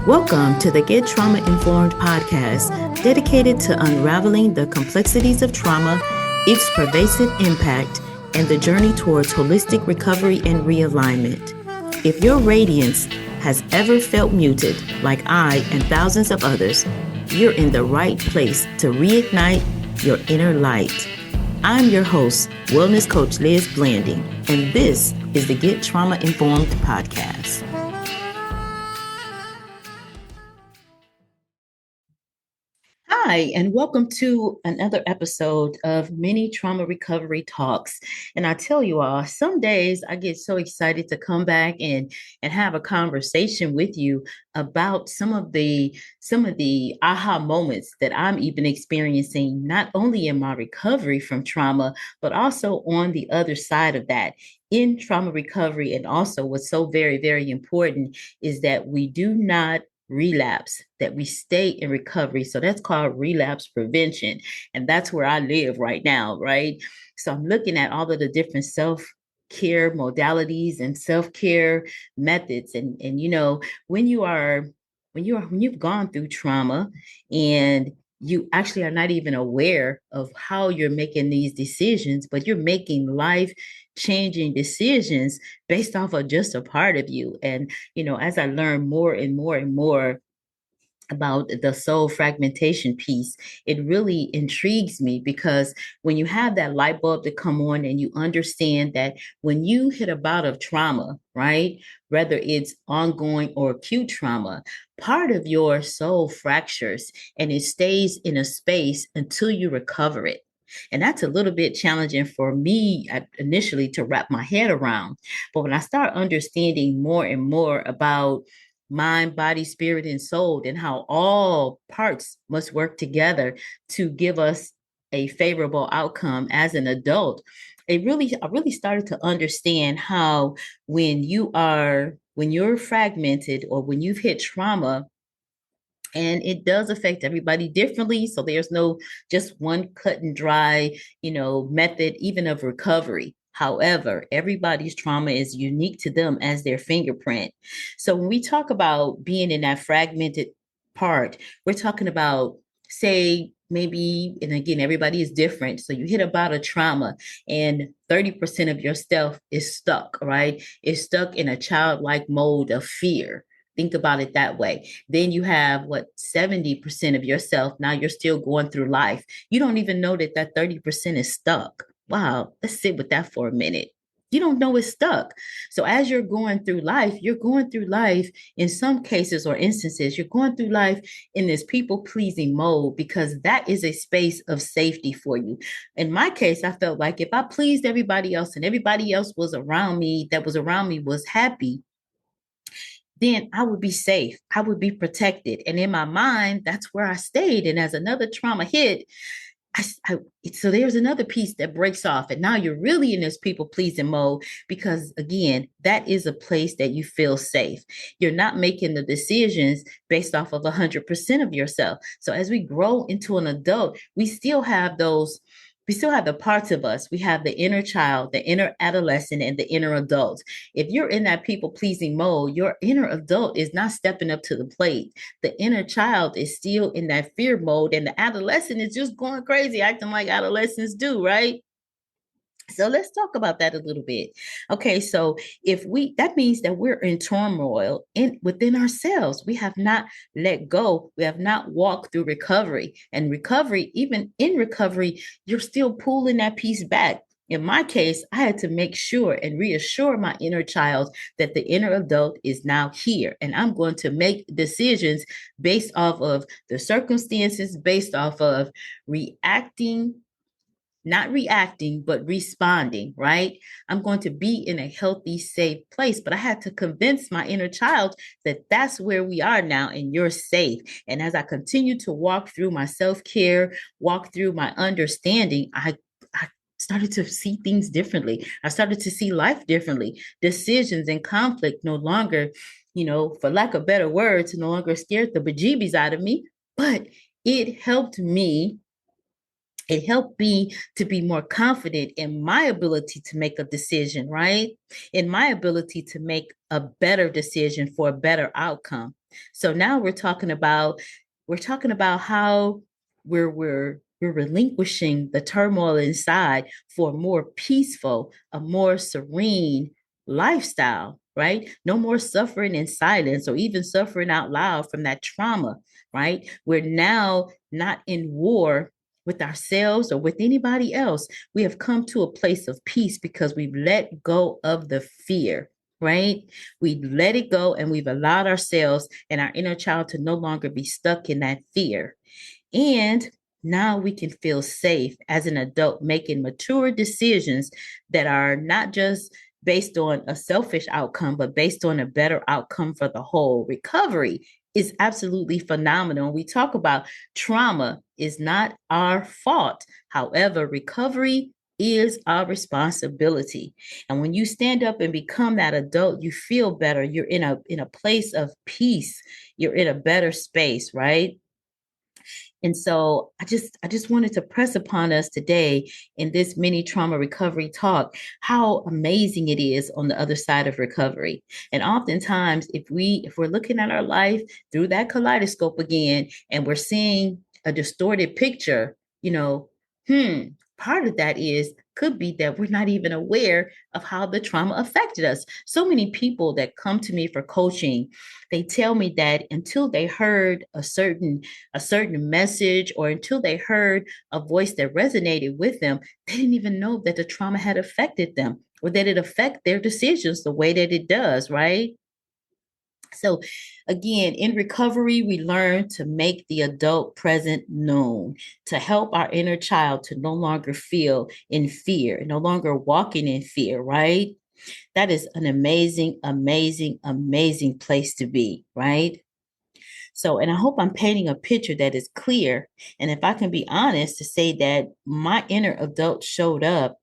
Welcome to the Get Trauma Informed podcast, dedicated to unraveling the complexities of trauma, its pervasive impact, and the journey towards holistic recovery and realignment. If your radiance has ever felt muted, like I and thousands of others, you're in the right place to reignite your inner light. I'm your host, Wellness Coach Liz Blanding, and this is the Get Trauma Informed podcast. Hi, and welcome to another episode of Mini Trauma Recovery Talks. And I tell you all, some days I get so excited to come back and have a conversation with you about some of the aha moments that I'm even experiencing, not only in my recovery from trauma, but also on the other side of that. In trauma recovery, and also what's so very, very important is that we do not relapse, that we stay in recovery. So that's called relapse prevention. And that's where I live right now, right? So I'm looking at all of the different self-care modalities and self-care methods. And when you've gone through trauma and you actually are not even aware of how you're making these decisions, but you're making life changing decisions based off of just a part of you. And, as I learn more and more and more about the soul fragmentation piece, it really intrigues me, because when you have that light bulb to come on and you understand that when you hit a bout of trauma, right, whether it's ongoing or acute trauma, part of your soul fractures and it stays in a space until you recover it. And that's a little bit challenging for me initially to wrap my head around. But when I start understanding more and more about mind, body, spirit, and soul, and how all parts must work together to give us a favorable outcome as an adult, I really started to understand how when you're fragmented, or when you've hit trauma, and it does affect everybody differently. So there's no just one cut and dry, method, even of recovery. However, everybody's trauma is unique to them as their fingerprint. So when we talk about being in that fragmented part, we're talking about, say, maybe, and again, everybody is different. So you hit about a trauma and 30% of yourself is stuck, right? It's stuck in a childlike mode of fear. Think about it that way. Then you have 70% of yourself. Now you're still going through life. You don't even know that 30% is stuck. Wow. Let's sit with that for a minute. You don't know it's stuck. So as you're going through life in some cases or instances, you're going through life in this people pleasing mode, because that is a space of safety for you. In my case, I felt like if I pleased everybody else and everybody else was around me, was happy, then I would be safe. I would be protected. And in my mind, that's where I stayed. And as another trauma hit, so there's another piece that breaks off. And now you're really in this people pleasing mode, because again, that is a place that you feel safe. You're not making the decisions based off of 100% of yourself. So as we grow into an adult, we still have the parts of us. We have the inner child, the inner adolescent, and the inner adult. If you're in that people pleasing mode, your inner adult is not stepping up to the plate. The inner child is still in that fear mode, and the adolescent is just going crazy, acting like adolescents do, right? So let's talk about that a little bit. Okay, so that means that we're in turmoil within ourselves. We have not let go. We have not walked through recovery. And recovery, even in recovery, you're still pulling that piece back. In my case, I had to make sure and reassure my inner child that the inner adult is now here. And I'm going to make decisions based off of the circumstances, based off of not reacting, but responding, right? I'm going to be in a healthy, safe place. But I had to convince my inner child that that's where we are now and you're safe. And as I continue to walk through my self-care, walk through my understanding, I started to see things differently. I started to see life differently. Decisions and conflict no longer, for lack of better words, no longer scared the bejeebies out of me, but it helped me It helped me to be more confident in my ability to make a decision, right? In my ability to make a better decision for a better outcome. So now we're talking about how we're relinquishing the turmoil inside for a more peaceful, a more serene lifestyle, right? No more suffering in silence or even suffering out loud from that trauma, right? We're now not in war with ourselves or with anybody else. We have come to a place of peace because we've let go of the fear, right? We let it go and we've allowed ourselves and our inner child to no longer be stuck in that fear. And now we can feel safe as an adult making mature decisions that are not just based on a selfish outcome, but based on a better outcome for the whole. Recovery is absolutely phenomenal. We talk about trauma is not our fault. However, recovery is our responsibility. And when you stand up and become that adult, you feel better. You're in a place of peace. You're in a better space, right? And so I just wanted to press upon us today in this mini trauma recovery talk how amazing it is on the other side of recovery. And oftentimes if we're looking at our life through that kaleidoscope again and we're seeing a distorted picture, you know, part of that is could be that we're not even aware of how the trauma affected us. So many people that come to me for coaching, they tell me that until they heard a certain message or until they heard a voice that resonated with them, they didn't even know that the trauma had affected them or that it affect their decisions the way that it does, right? So, again, in recovery, we learn to make the adult present known, to help our inner child to no longer feel in fear, no longer walking in fear, right? That is an amazing, amazing, amazing place to be, right? So, and I hope I'm painting a picture that is clear. And if I can be honest to say that my inner adult showed up,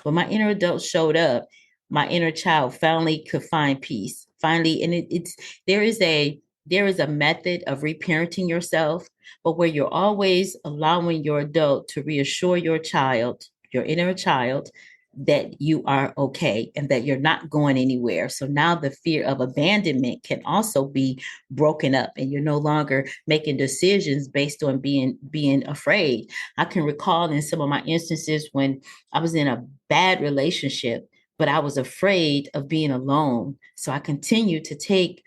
when my inner adult showed up, my inner child finally could find peace. Finally, and it's there is a method of reparenting yourself, but where you're always allowing your adult to reassure your child, your inner child, that you are okay and that you're not going anywhere. So now the fear of abandonment can also be broken up and you're no longer making decisions based on being afraid. I can recall in some of my instances when I was in a bad relationship, but I was afraid of being alone. So I continued to take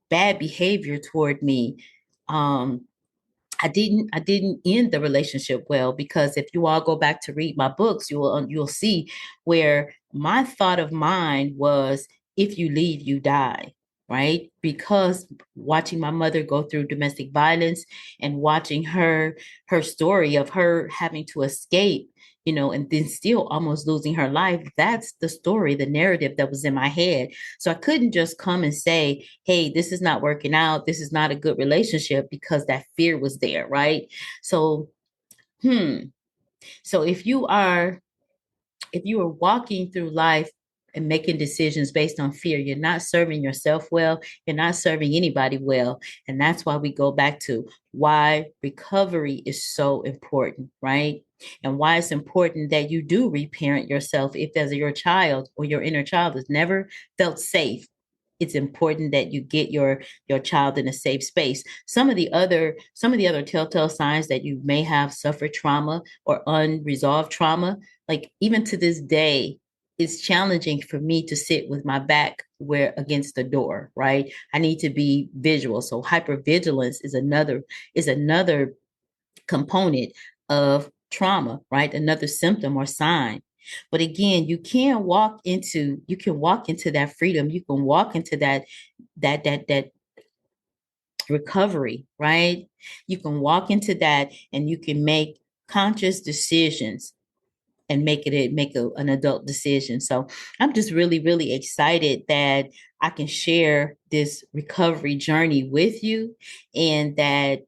bad behavior toward me. Um, I didn't end the relationship well because if you all go back to read my books, you'll see where my thought of mine was if you leave, you die, right? Because watching my mother go through domestic violence and watching her story of her having to escape, and then still almost losing her life, that's the story, the narrative that was in my head. So I couldn't just come and say, hey, this is not working out. This is not a good relationship because that fear was there, right? So, hmm. So if you are walking through life and making decisions based on fear, you're not serving yourself well, you're not serving anybody well. And that's why we go back to why recovery is so important, right? And why it's important that you do reparent yourself if as your child or your inner child has never felt safe. It's important that you get your child in a safe space. Some of the other telltale signs that you may have suffered trauma or unresolved trauma, like even to this day, it's challenging for me to sit with my back where against the door, right? I need to be visual. So hypervigilance is another component of trauma, right? Another symptom or sign. But again, you can walk into that freedom. You can walk into that recovery, right? You can walk into that and you can make conscious decisions and make an adult decision. So I'm just really, really excited that I can share this recovery journey with you and that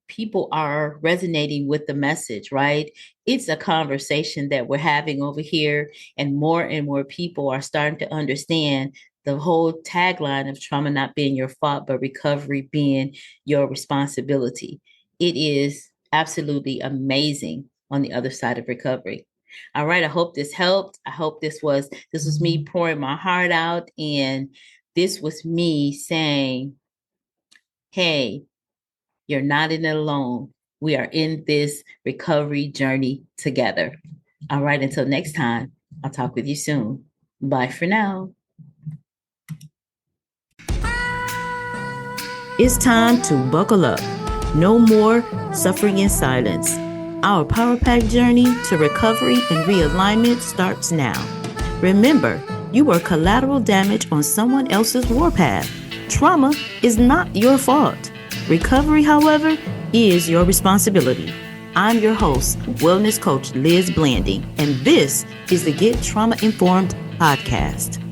people are resonating with the message, right? It's a conversation that we're having over here, and more people are starting to understand the whole tagline of trauma not being your fault, but recovery being your responsibility. it is absolutely amazing on the other side of recovery. All right. I hope this helped. I hope this was me pouring my heart out. And this was me saying, hey, you're not in it alone. We are in this recovery journey together. All right. Until next time, I'll talk with you soon. Bye for now. It's time to buckle up. No more suffering in silence. Our Power Pack journey to recovery and realignment starts now. Remember, you were collateral damage on someone else's warpath. Trauma is not your fault. Recovery, however, is your responsibility. I'm your host, Wellness Coach Liz Blanding, and this is the Get Trauma Informed podcast.